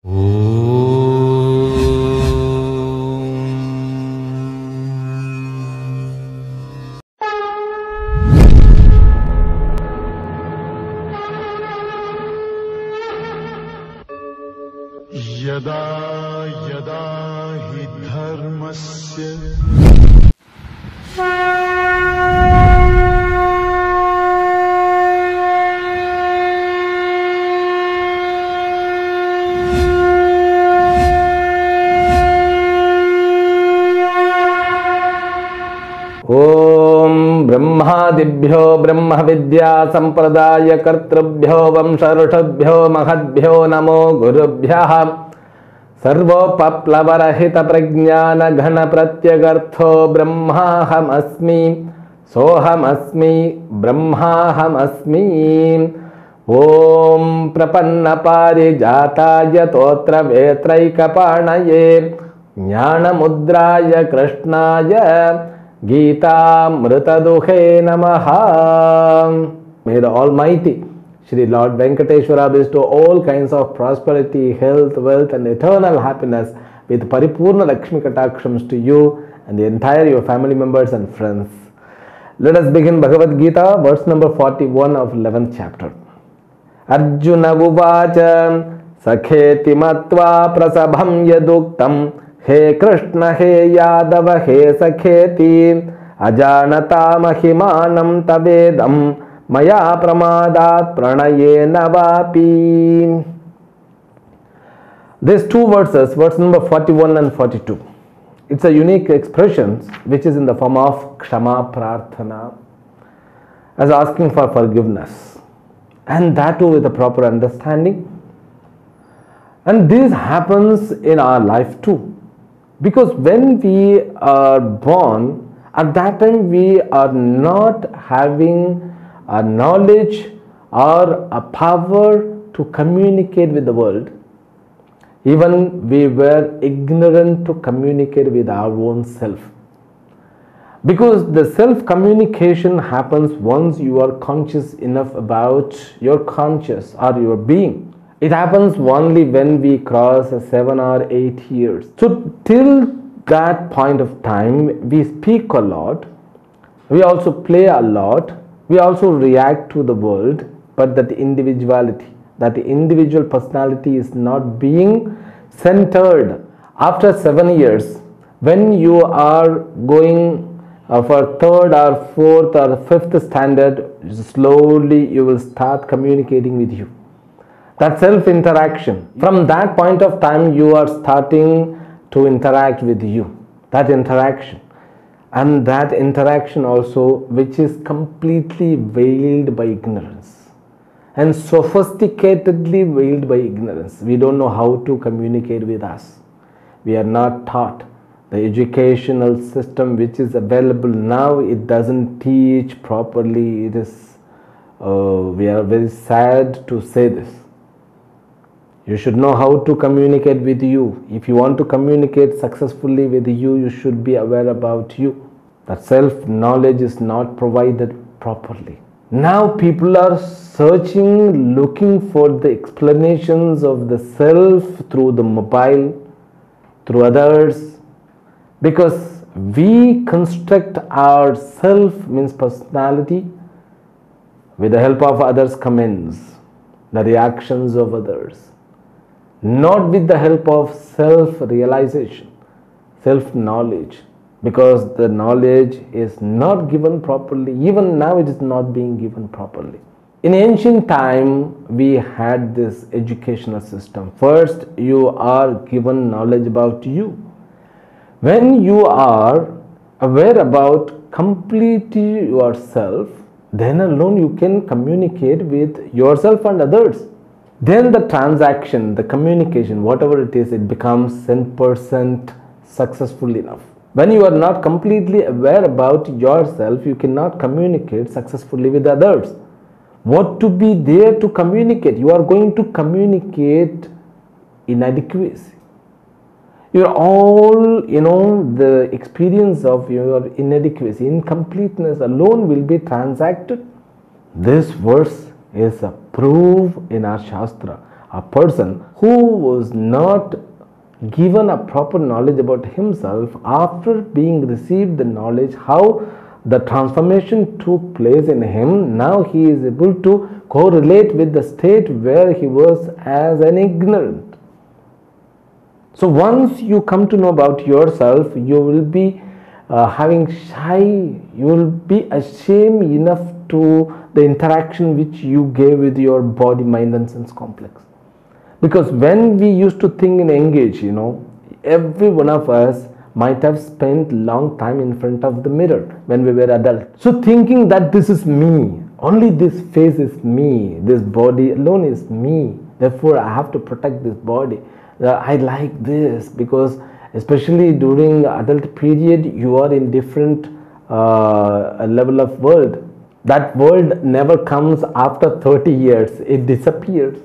यदा यदा हि धर्मस्य ओम ब्रह्मादिभ्यो ब्रह्म विद्या संप्रदाय कर्तृभ्यो वंशऋषभ्यो महद्भ्यो नमो गुरुभ्यः सर्वोपप्लवरहित प्रज्ञान घन प्रत्यगर्थो ब्रह्माहमस्मि सोहमस्मि ब्रह्माहमस्मि। ओम प्रपन्न पारिजाताय तोत्र वेत्रैकपाणये ज्ञानमुद्राय कृष्णाय गीतामृतदुहे नमः। May the Almighty Shri Lord Venkateshwara bestow all kinds of prosperity, health, wealth and eternal happiness with Paripurna Lakshmi Katakshams to you and the entire your family members and friends. Let us begin Bhagavad Gita, verse number 41 of 11th chapter. Arjuna Uvacha Sakheti Matva Prasabham Yaduktam हे कृष्ण हे यादव हे सखेति अजानता महिमानं तवेदं मया प्रमादात् प्रणयेन वापि. These two verses, verse number 41 and 42, it's a unique expression which is in the form of Kshama Prarthana, as asking for forgiveness, and that too with a proper understanding. And this happens in our life too. Because when we are born, at that time we are not having a knowledge or a power to communicate with the world. Even we were ignorant to communicate with our own self. Because the self-communication happens once you are conscious enough about your conscious or your being. It happens only when we cross 7 or 8 years. So till that point of time, we speak a lot, we also play a lot, we also react to the world, but that individuality, that individual personality is not being centered. After 7 years, when you are going for 3rd or 4th or 5th standard, slowly you will start communicating with you. That self-interaction, from that point of time you are starting to interact with you, that interaction. And that interaction also which is completely veiled by ignorance and sophisticatedly veiled by ignorance. We don't know how to communicate with us. We are not taught. The educational system which is available now, it doesn't teach properly. It is, we are very sad to say this. You should know how to communicate with you. If you want to communicate successfully with you, you should be aware about you. That self-knowledge is not provided properly. Now people are searching, looking for the explanations of the self through the mobile, through others. Because we construct our self, means personality, with the help of others' comments, the reactions of others. Not with the help of self-realization, self-knowledge, because the knowledge is not given properly. Even now it is not being given properly. In ancient time, we had this educational system. First, you are given knowledge about you. When you are aware about completely yourself, then alone you can communicate with yourself and others. Then the transaction, the communication, whatever it is, it becomes 10% successful enough. When you are not completely aware about yourself, you cannot communicate successfully with others. What to be there to communicate? You are going to communicate inadequacy. You're all, the experience of your inadequacy, incompleteness alone will be transacted. This verse is a proof in our Shastra a person who was not given a proper knowledge about himself, after being received the knowledge how the transformation took place in him, now he is able to correlate with the state where he was as an ignorant. So once you come to know about yourself, you will be having shy, you will be ashamed enough to the interaction which you gave with your body, mind and sense complex. Because when we used to think in engage, every one of us might have spent long time in front of the mirror when we were adult. So thinking that this is me, only this face is me, this body alone is me, therefore I have to protect this body. I like this because especially during adult period you are in different level of world. That world never comes after 30 years, it disappears.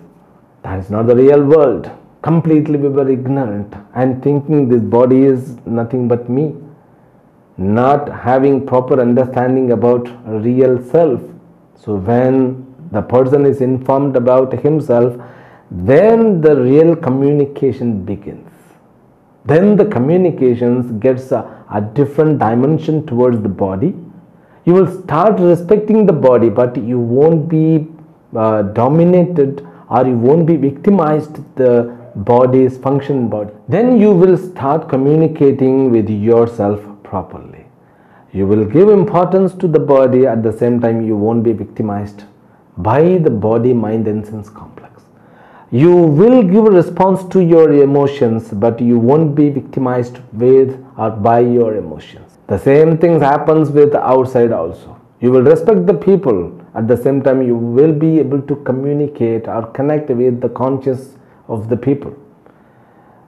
That is not the real world. Completely we were ignorant and thinking this body is nothing but me, not having proper understanding about real self. So when the person is informed about himself, then the real communication begins. Then the communications gets a different dimension towards the body. You will start respecting the body, but you won't be dominated or you won't be victimized the body's function body. Then you will start communicating with yourself properly. You will give importance to the body, at the same time you won't be victimized by the body, mind and sense complex. You will give a response to your emotions, but you won't be victimized with or by your emotions. The same thing happens with outside also. You will respect the people, at the same time you will be able to communicate or connect with the conscious of the people.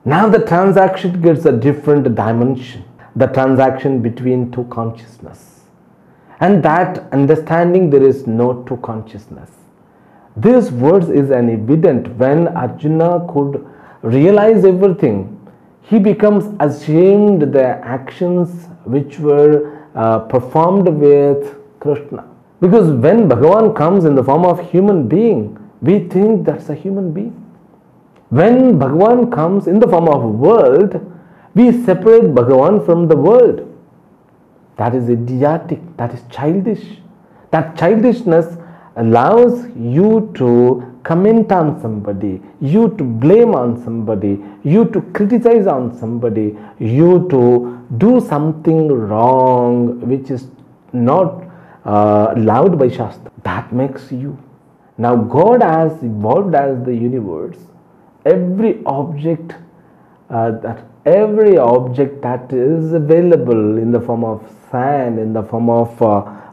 Now the transaction gets a different dimension, the transaction between two consciousness. And that understanding there is no two consciousness. This verse is an evident when Arjuna could realize everything. He becomes ashamed the actions which were performed with Krishna. Because when Bhagavan comes in the form of human being, we think that's a human being. When Bhagavan comes in the form of a world, we separate Bhagavan from the world. That is idiotic, that is childish. That childishness allows you to comment on somebody, you to blame on somebody, you to criticize on somebody, you to do something wrong which is not allowed by Shastra. That makes you. Now God has evolved as the universe. Every object that is available in the form of sand, in the form of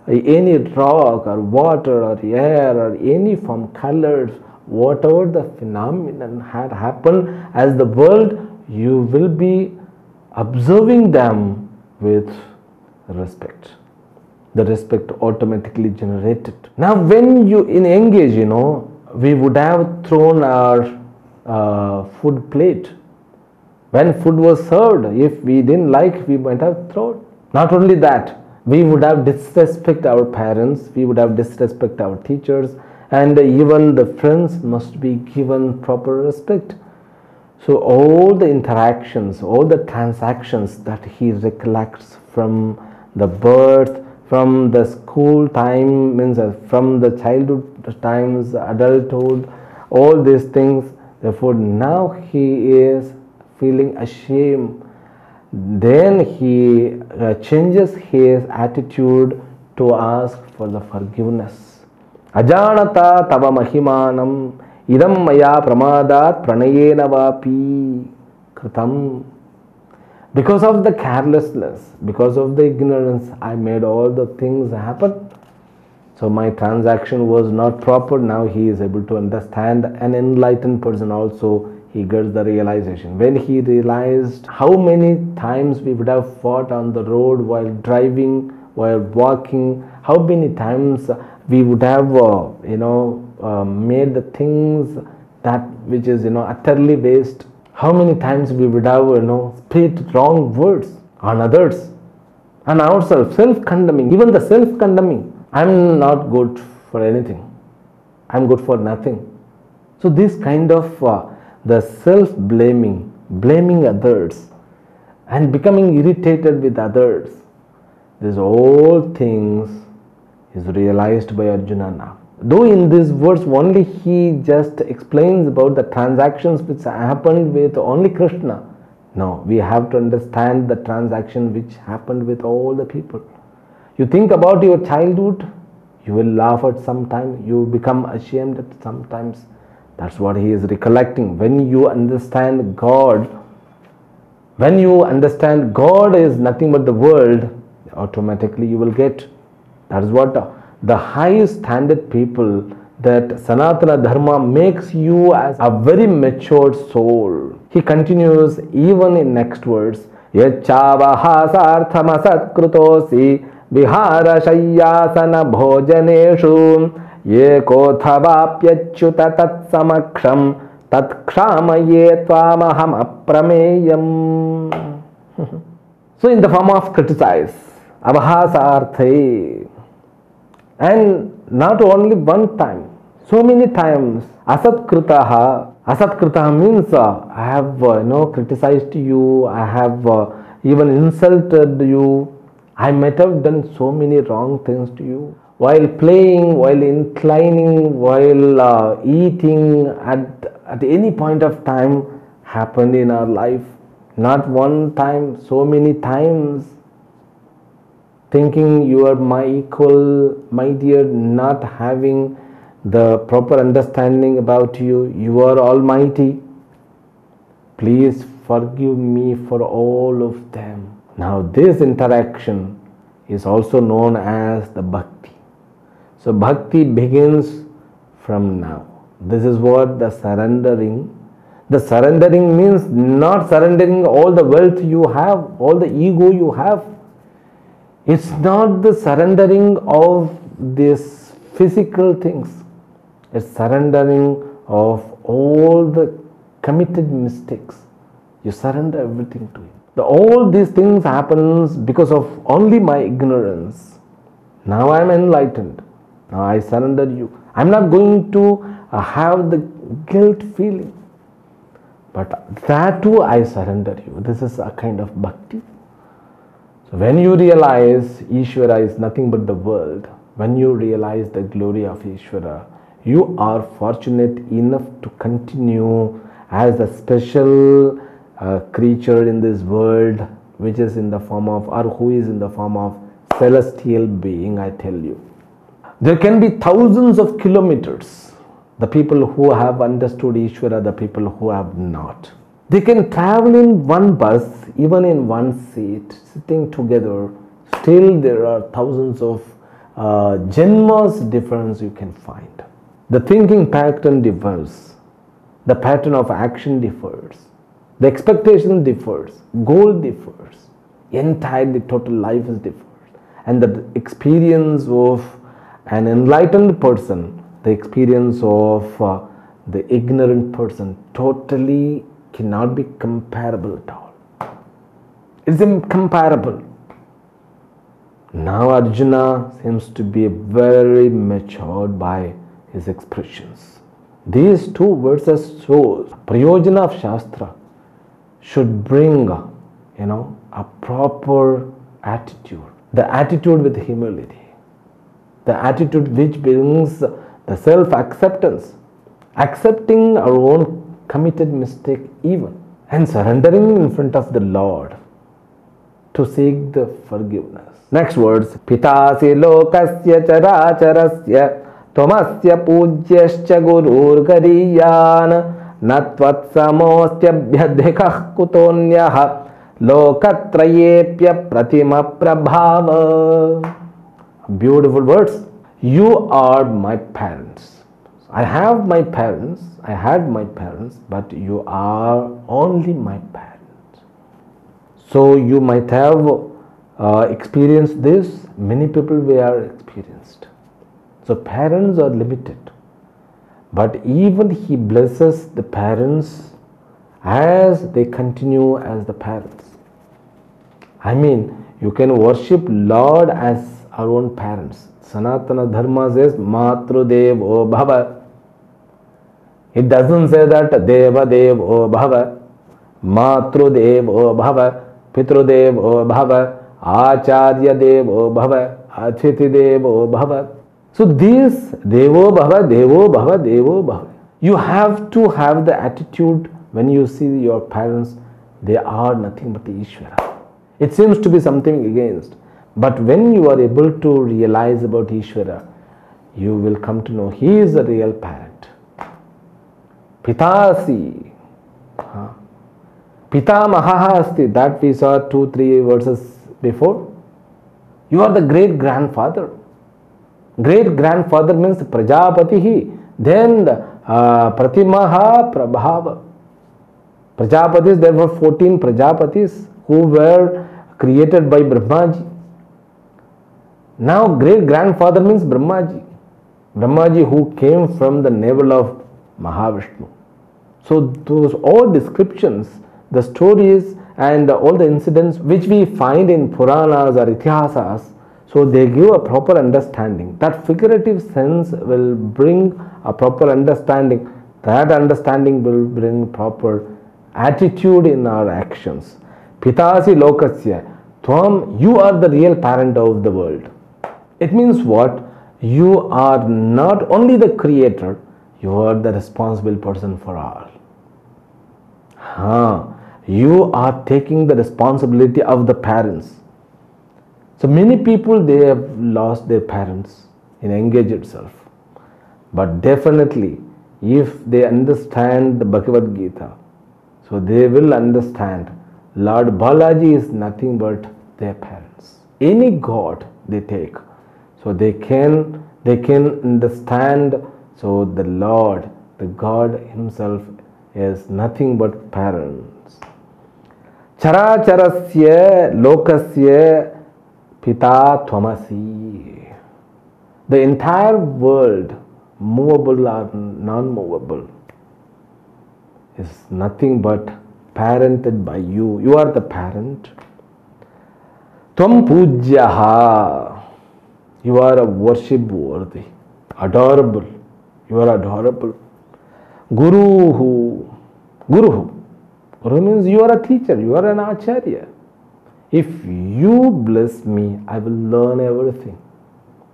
any rock or water or air or any form, colors, whatever the phenomenon had happened as the world, you will be observing them with respect. The respect automatically generated. Now when you engage, we would have thrown our food plate. When food was served, if we didn't like, we might have thrown. Not only that, we would have disrespect our parents, we would have disrespect our teachers, and even the friends must be given proper respect. So all the interactions, all the transactions that he recollects from the birth, from the school time, means from the childhood times, adulthood, all these things, therefore now he is feeling ashamed. Then he changes his attitude to ask for the forgiveness. Ajanata tava mahimanam idam maya pramadat pranayena vapi kritam. Because of the carelessness, because of the ignorance, I made all the things happen. So my transaction was not proper. Now he is able to understand. An enlightened person also, he gets the realization. When he realized how many times we would have fought on the road while driving, while walking, how many times we would have made the things that which is utterly waste. How many times we would have spit wrong words on others and ourselves, self-condemning, even the self-condemning. I'm not good for anything. I'm good for nothing. So this kind of the self-blaming, blaming others and becoming irritated with others, these all things is realized by Arjuna now. Though in this verse only he just explains about the transactions which happened with only Krishna. No, we have to understand the transaction which happened with all the people. You think about your childhood, you will laugh at some time, you become ashamed at sometimes. That's what he is recollecting. When you understand God, when you understand God is nothing but the world, automatically you will get. That is what the high standard people, that Sanatana Dharma makes you as a very matured soul. He continues even in next verse, Yachavahasarthama krutosi vihara shayyasana bhojaneshu yekothavapyachyuta tat samaksham tat kshamaye tvamaham aprameyam. So in the form of criticize, avahasarthe, and not only one time, so many times. Asatkritaha means I have criticized you, I have even insulted you, I might have done so many wrong things to you. While playing, while inclining, while eating, at any point of time happened in our life. Not one time, so many times. Thinking you are my equal, my dear, not having the proper understanding about you. You are almighty. Please forgive me for all of them. Now this interaction is also known as the bhakti. So bhakti begins from now. This is what the surrendering. The surrendering means not surrendering all the wealth you have, all the ego you have. It's not the surrendering of these physical things. It's surrendering of all the committed mistakes. You surrender everything to Him. All these things happens because of only my ignorance. Now I am enlightened. Now I surrender you. I am not going to have the guilt feeling. But that too I surrender you. This is a kind of bhakti. So when you realize Ishvara is nothing but the world, when you realize the glory of Ishvara, you are fortunate enough to continue as a special creature in this world, which is in the form of, or who is in the form of celestial being, I tell you. There can be thousands of kilometers, the people who have understood Ishvara, the people who have not. They can travel in one bus, even in one seat, sitting together. Still there are thousands of janmas difference you can find. The thinking pattern differs. The pattern of action differs. The expectation differs. Goal differs. Entirely total life is differs. And the experience of an enlightened person, the experience of the ignorant person, totally cannot be comparable at all. It's incomparable. Now Arjuna seems to be very matured by his expressions. These two verses show Prayojana of Shastra should bring, a proper attitude. The attitude with humility. The attitude which brings the self-acceptance. Accepting our own committed mistake even. And surrendering in front of the Lord to seek the forgiveness. Next words. Pitasi lokasya characharasya Tvamasya pujyascha gurur gariyan Natvat samostya bhyadhikah kutonyah Lokatrayepya pratima prabhava. Beautiful words. You are my parents. I have my parents, I had my parents, but you are only my parents. So you might have experienced this, many people were experienced. So parents are limited. But even he blesses the parents as they continue as the parents. I mean, you can worship Lord as our own parents. Sanatana Dharma says, Matrudevo Bhava. It doesn't say that Deva Devo Bhava, Matrudevo Bhava, Pitrudevo Bhava, Acharya Devo Bhava, Athiti Devo Bhava. So this Devo Bhava, Devo Bhava, Devo Bhava. You have to have the attitude when you see your parents, they are nothing but the Ishvara. It seems to be something against. But when you are able to realize about Ishvara, you will come to know he is the real parent. Pitasi. Pitamaha asti. That we saw 2-3 verses before. You are the great grandfather. Great grandfather means Prajapatihi. Then Pratimaha Prabhava. Prajapatis, there were 14 Prajapatis who were created by Brahmaji. Now great grandfather means Brahmaji. Brahmaji who came from the navel of Mahavishnu. So those all descriptions, the stories and all the incidents which we find in Puranas or Itihasas, so they give a proper understanding. That figurative sense will bring a proper understanding. That understanding will bring proper attitude in our actions. Pitasi lokasya. Tvam, you are the real parent of the world. It means what? You are not only the creator, you are the responsible person for all. You are taking the responsibility of the parents. So many people, they have lost their parents in engage itself. But definitely, if they understand the Bhagavad Gita, so they will understand Lord Balaji is nothing but their parents. Any god they take, so they can understand. So the Lord, the God himself is nothing but parents. Characharasya lokasya pita tvamasi. The entire world, movable or non-movable, is nothing but parented by you. You are the parent. Tvam pujyaha. You are a worship worthy, adorable. You are adorable. Guruhu. Guruhu. Guru means you are a teacher, you are an acharya. If you bless me, I will learn everything.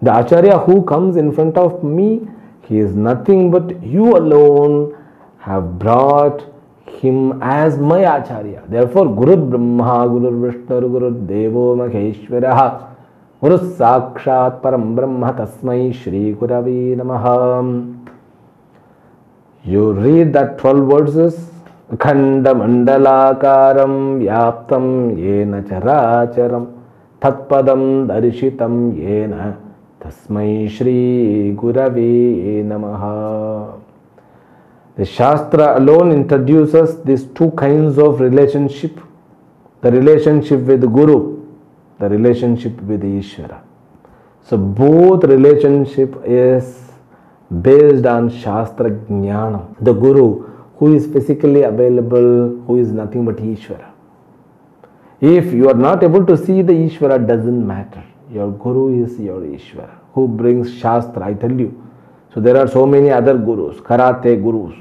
The acharya who comes in front of me, he is nothing but you alone have brought him as my acharya. Therefore, Guru Brahma, Guru Vishnu, Guru Devo Maheshwaraha, Guru Sakshat Param Brahma Tasmai Shri Gurave Namaha. You read that 12 verses. Khanda Mandalakaram Vyaptam Yena Characharam Tatpadam Darshitam Yena Tasmai Shri Gurave Namaha. The Shastra alone introduces these two kinds of relationship. The relationship with the Guru, the relationship with the Ishvara. So both relationship is based on Shastra Jnanam. The Guru who is physically available, who is nothing but Ishvara. If you are not able to see the Ishvara, doesn't matter. Your Guru is your Ishvara, who brings Shastra, I tell you. So there are so many other Gurus, Karate Gurus,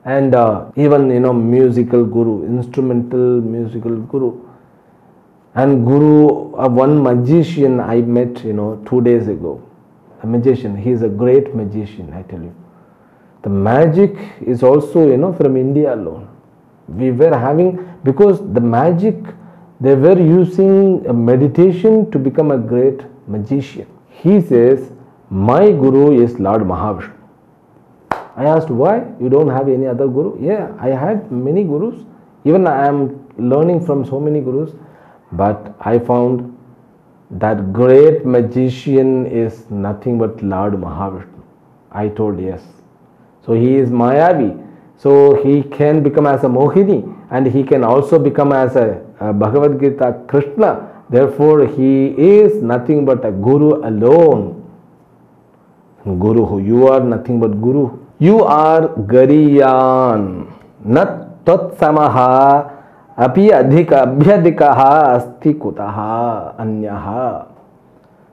and even musical Guru, instrumental musical Guru. And Guru, one magician I met 2 days ago. A magician, he is a great magician, I tell you. The magic is also from India alone. We were having, because the magic, they were using a meditation to become a great magician. He says, my Guru is Lord Mahavishnu. I asked, why? You don't have any other Guru? Yeah, I had many Gurus. Even I am learning from so many Gurus. But I found that great magician is nothing but Lord Mahavishnu. I told yes. So he is Mayavi. So he can become as a Mohini, and he can also become as a Bhagavad Gita Krishna. Therefore he is nothing but a Guru alone. Guru, you are nothing but Guru. You are Gariyan. Nat tat samaha api adhika abhyadikaha asti kutaha anyaha.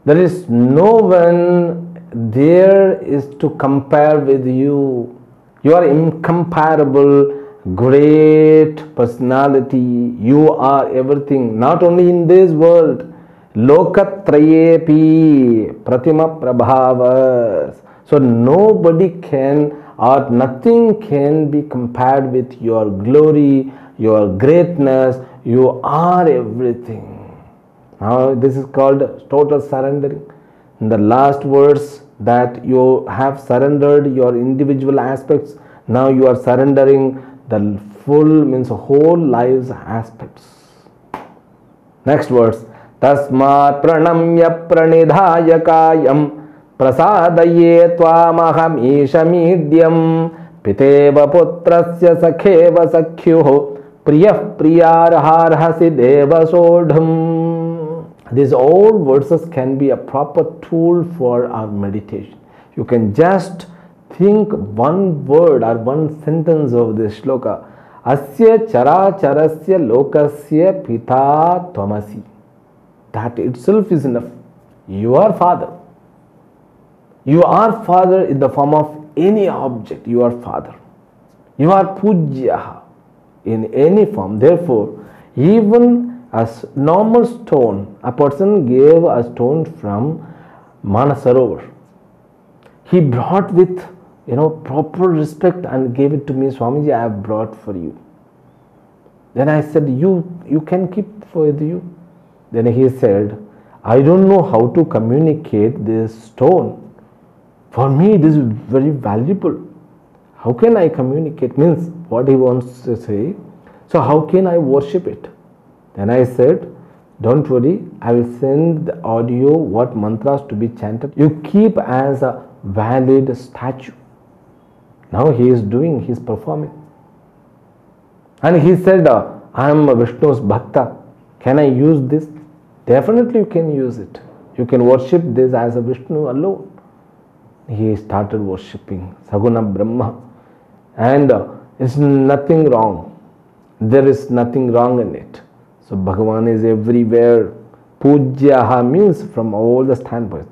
There is no one there is to compare with you. You are incomparable, great personality. You are everything, not only in this world. Lokatrayepi pratima prabhavas. So nobody can or nothing can be compared with your glory, your greatness. You are everything. Now this is called total surrendering. In the last verse, that you have surrendered your individual aspects, now you are surrendering the full, means whole life's aspects. Next verse, tasmat pranamya pranidhaya kayam prasadaye tvamaham ishamidhyam piteva putrasya sakheva sakhyuho priyah priyarharhasi deva sodham. These all verses can be a proper tool for our meditation. You can just think one word or one sentence of this shloka. Asya chara charasya lokasya pita tvamasi. That itself is enough. You are Father. You are Father in the form of any object. You are Father. You are Pujyaha in any form. Therefore, even a normal stone, a person gave a stone from Manasarovar. He brought with proper respect and gave it to me. Swamiji, I have brought for you. Then I said, you can keep for you. Then he said, I don't know how to communicate this stone. For me, this is very valuable. How can I communicate? Means what he wants to say. So how can I worship it? Then I said, don't worry, I will send the audio, what mantras to be chanted. You keep as a valid statue. Now he is doing, he is performing. And he said, I am Vishnu's Bhakta. Can I use this? Definitely you can use it. You can worship this as a Vishnu alone. He started worshipping Saguna Brahma. And it's nothing wrong. There is nothing wrong in it. So Bhagavan is everywhere. Pujyaha means from all the standpoints.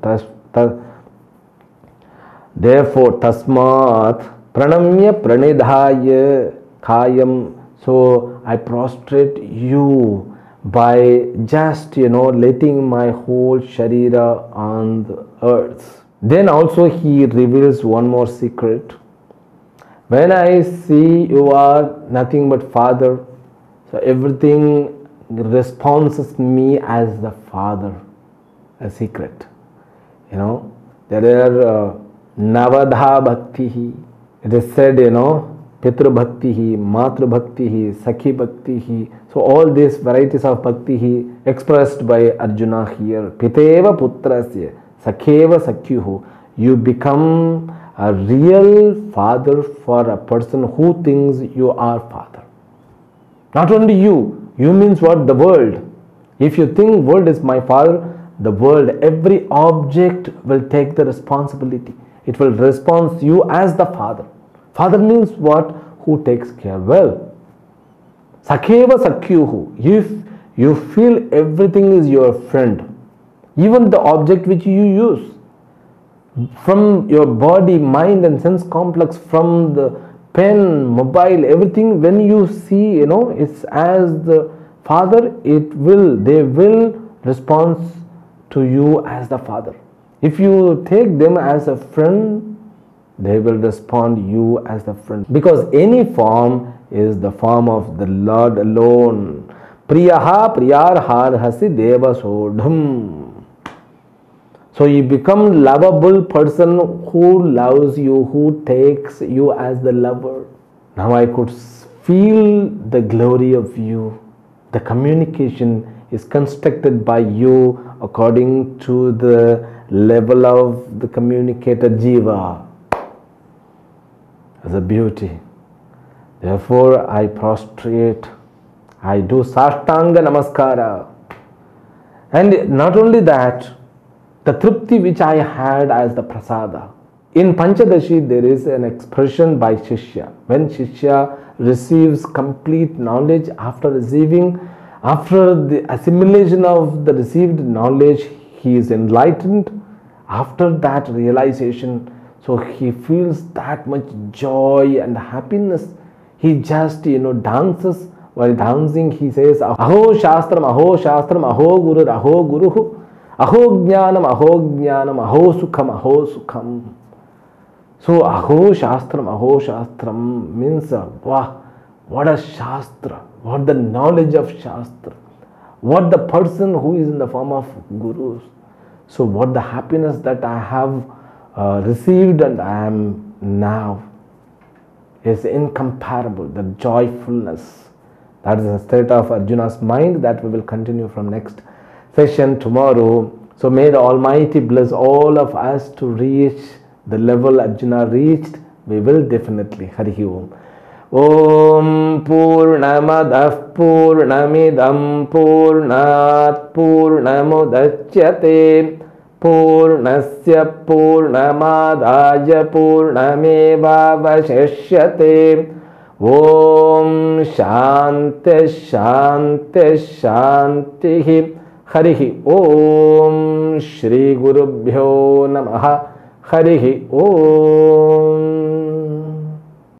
Therefore, tasmat pranamya pranidhaya kayam. So I prostrate you by just letting my whole sharira on the earth. Then also he reveals one more secret. When I see you are nothing but Father, so everything responds me as the Father, a secret. There are Navadha Bhaktihi. It is said, Pitru Bhaktihi, Matru Bhaktihi, Sakhi Bhaktihi. So all these varieties of Bhaktihi expressed by Arjuna here. Piteva Putrasya, Sakheva Sakyuhu. You become a real father for a person who thinks you are Father. Not only you means what? The world. If you think world is my Father, the world, every object will take the responsibility. It will respond to you as the Father. Father means what? Who takes care well. Sakheva Sakyuhu. If you feel everything is your friend, even the object which you use, from your body, mind and sense complex, from the pen, mobile, everything, when you see, it's as the Father, they will respond to you as the Father. If you take them as a friend, they will respond you as the friend. Because any form is the form of the Lord alone. Priyaha priyarharhasi deva sodham. So you become lovable person who loves you, who takes you as the lover. Now I could feel the glory of you. The communication is constructed by you according to the level of the communicator jiva. As a beauty. Therefore I prostrate, I do Sashtanga Namaskara. And not only that, the tripti which I had as the prasada. In Panchadashi there is an expression by Shishya. When Shishya receives complete knowledge, after the assimilation of the received knowledge, he is enlightened. After that realization, So he feels that much joy and happiness. He just, dances. While dancing, he says, Aho Shastram, Aho Shastram, Aho Guru, Aho Guru, Aho Jnanam, Aho Jnanam, Aho Sukham, Aho Sukham. So, Aho Shastram means, wow, what a Shastra, what the knowledge of Shastra, what the person who is in the form of Gurus. So, what the happiness that I have received and I am now is incomparable, the joyfulness. That is the state of Arjuna's mind that we will continue from next session tomorrow. So may the Almighty bless all of us to reach the level Arjuna reached. We will definitely. Hari Om. Om Purnamadah Purnamidam Purnat Purnamudachyate Purnasya Purnamadaya Purnamevavashishyate. Om Shanti Shanti Shanti. Harihi Om Shri Gurubhyo Namaha. Harihi Om.